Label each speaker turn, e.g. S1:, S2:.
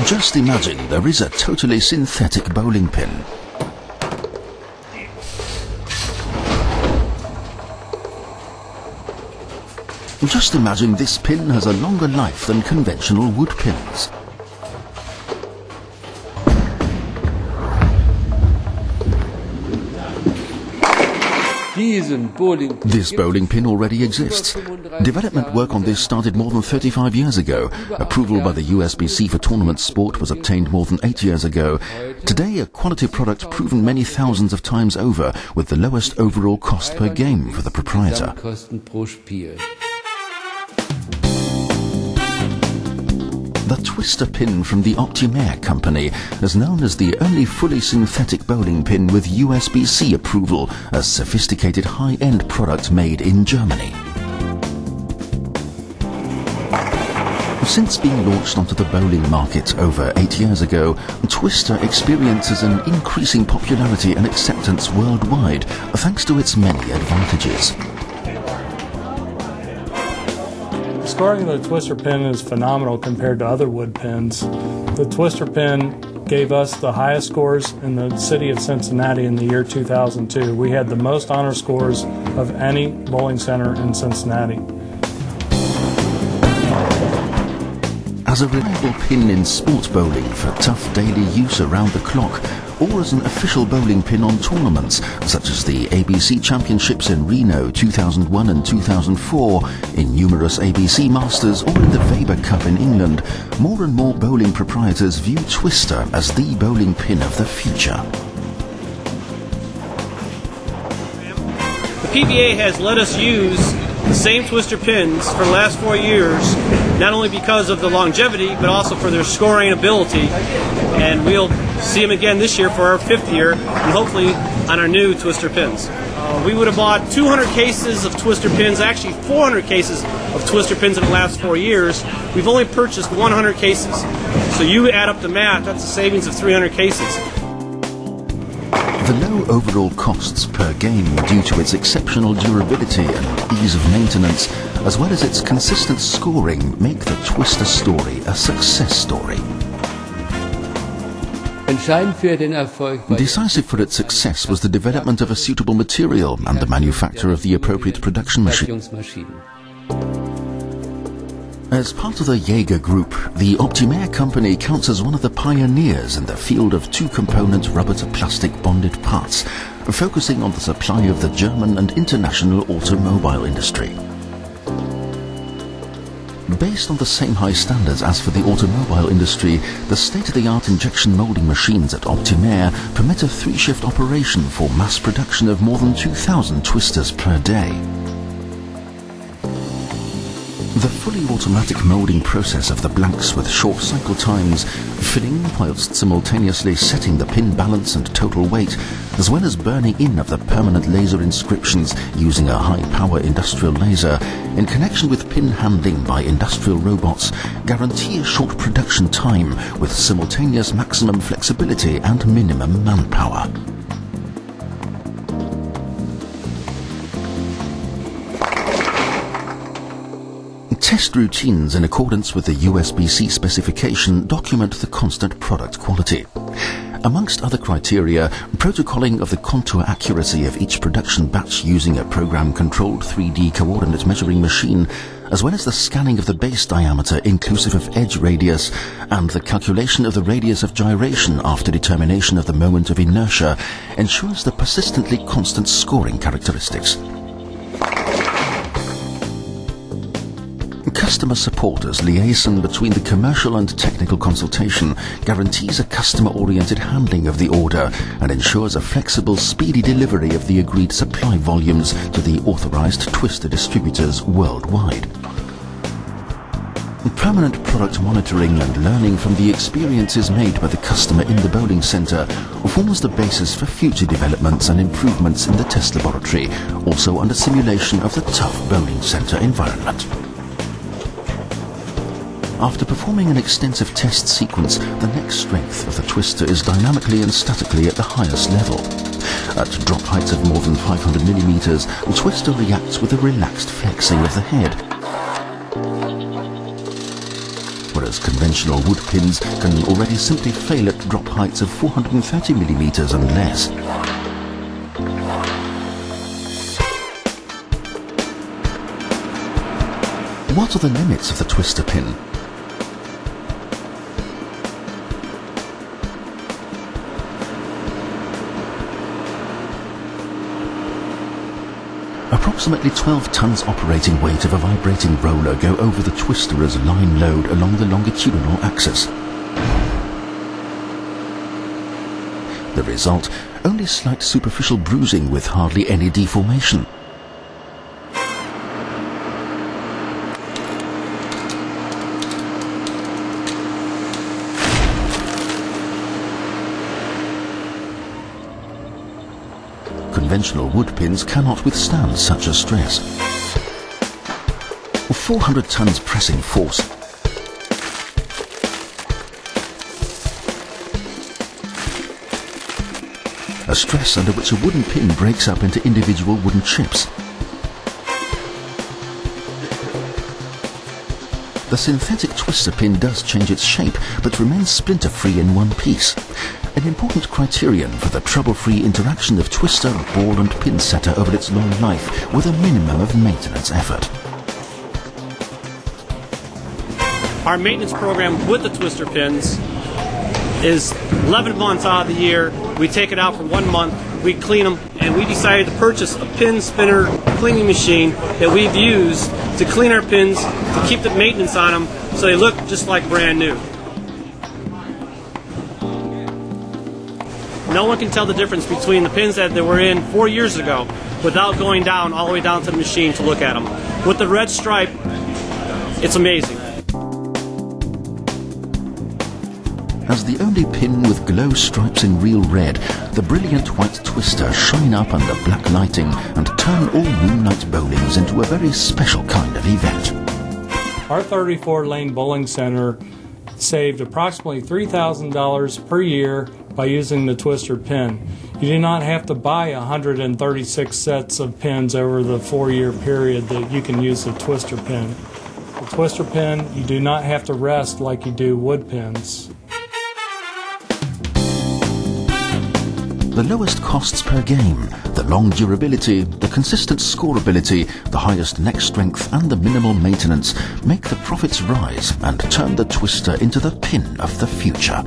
S1: Just imagine there is a totally synthetic bowling pin. Just imagine this pin has a longer life than conventional wood pins. This bowling pin already exists. Development work on this started more than 35 years ago. Approval by the USBC for tournament sport was obtained more than 8 years ago. Today, a quality product proven many thousands of times over, with the lowest overall cost per game for the proprietor. The Twister pin from the Optimaire company is known as the only fully synthetic bowling pin with USBC approval, a sophisticated high-end product made in Germany. Since being launched onto the bowling market over 8 years ago, Twister experiences an increasing popularity and acceptance worldwide, thanks to its many advantages.
S2: The scoring of the Twister pin is phenomenal compared to other wood pins. The Twister pin gave us the highest scores in the city of Cincinnati in the year 2002. We had the most honor scores of any bowling center in Cincinnati.
S1: As a reliable pin in sport bowling for tough daily use around the clock, or as an official bowling pin on tournaments such as the ABC Championships in Reno 2001 and 2004, in numerous ABC Masters, or in the Weber Cup in England, more and more bowling proprietors view Twister as the bowling pin of the future.
S3: The PBA has let us use the same Twister pins for the last 4 years, not only because of the longevity, but also for their scoring ability. And we'll see them again this year for our 5th year, and hopefully on our new Twister pins. We would have bought 200 cases of Twister pins, actually 400 cases of Twister pins in the last 4 years. We've only purchased 100 cases. So you add up the math, that's a savings of 300 cases.
S1: The low overall costs per game due to its exceptional durability and ease of maintenance, as well as its consistent scoring, make the Twister story a success story. Decisive for its success was the development of a suitable material and the manufacture of the appropriate production machine. As part of the Jaeger Group, the Optimaire company counts as one of the pioneers in the field of two-component rubber-to-plastic bonded parts, focusing on the supply of the German and international automobile industry. Based on the same high standards as for the automobile industry, the state-of-the-art injection molding machines at Optimaire permit a 3-shift operation for mass production of more than 2,000 twisters per day. The fully automatic moulding process of the blanks with short cycle times, filling whilst simultaneously setting the pin balance and total weight, as well as burning in of the permanent laser inscriptions using a high-power industrial laser, in connection with pin handling by industrial robots, guarantee a short production time with simultaneous maximum flexibility and minimum manpower. Test routines in accordance with the USBC specification document the constant product quality. Amongst other criteria, protocolling of the contour accuracy of each production batch using a program-controlled 3D coordinate measuring machine, as well as the scanning of the base diameter inclusive of edge radius, and the calculation of the radius of gyration after determination of the moment of inertia, ensures the persistently constant scoring characteristics. Customer support as liaison between the commercial and technical consultation guarantees a customer-oriented handling of the order and ensures a flexible, speedy delivery of the agreed supply volumes to the authorized Twister distributors worldwide. Permanent product monitoring and learning from the experiences made by the customer in the bowling center forms the basis for future developments and improvements in the test laboratory, also under simulation of the tough bowling center environment. After performing an extensive test sequence, the neck strength of the Twister is dynamically and statically at the highest level. At drop heights of more than 500 millimeters, the Twister reacts with a relaxed flexing of the head. whereas conventional wood pins can already simply fail at drop heights of 430 millimeters and less. What are the limits of the twister pin? Approximately 12 tons operating weight of a vibrating roller go over the twister as line load along the longitudinal axis. The result, only slight superficial bruising with hardly any deformation. Conventional wood pins cannot withstand such a stress. 400 tons pressing force. A stress under which a wooden pin breaks up into individual wooden chips. The synthetic twister pin does change its shape, but remains splinter-free in one piece. An important criterion for the trouble-free interaction of twister, ball and pin setter over its long life, with a minimum of maintenance effort.
S3: Our maintenance program with the twister pins is 11 months out of the year. We take it out for 1 month, we clean them, and we decided to purchase a pin spinner cleaning machine that we've used to clean our pins, to keep the maintenance on them so they look just like brand new. No one can tell the difference between the pins that they were in 4 years ago without going down all the way down to the machine to look at them. With the red stripe, it's amazing.
S1: As the only pin with glow stripes in real red, the brilliant white twister shine up under black lighting and turn all moonlight bowlings into a very special kind of event.
S2: Our 34-lane bowling center saved approximately $3,000 per year by using the twister pin. You do not have to buy 136 sets of pins over the 4-year period that you can use the twister pin. The twister pin, you do not have to rest like you do wood pins.
S1: The lowest costs per game, the long durability, the consistent scoreability, the highest neck strength and the minimal maintenance make the profits rise and turn the twister into the pin of the future.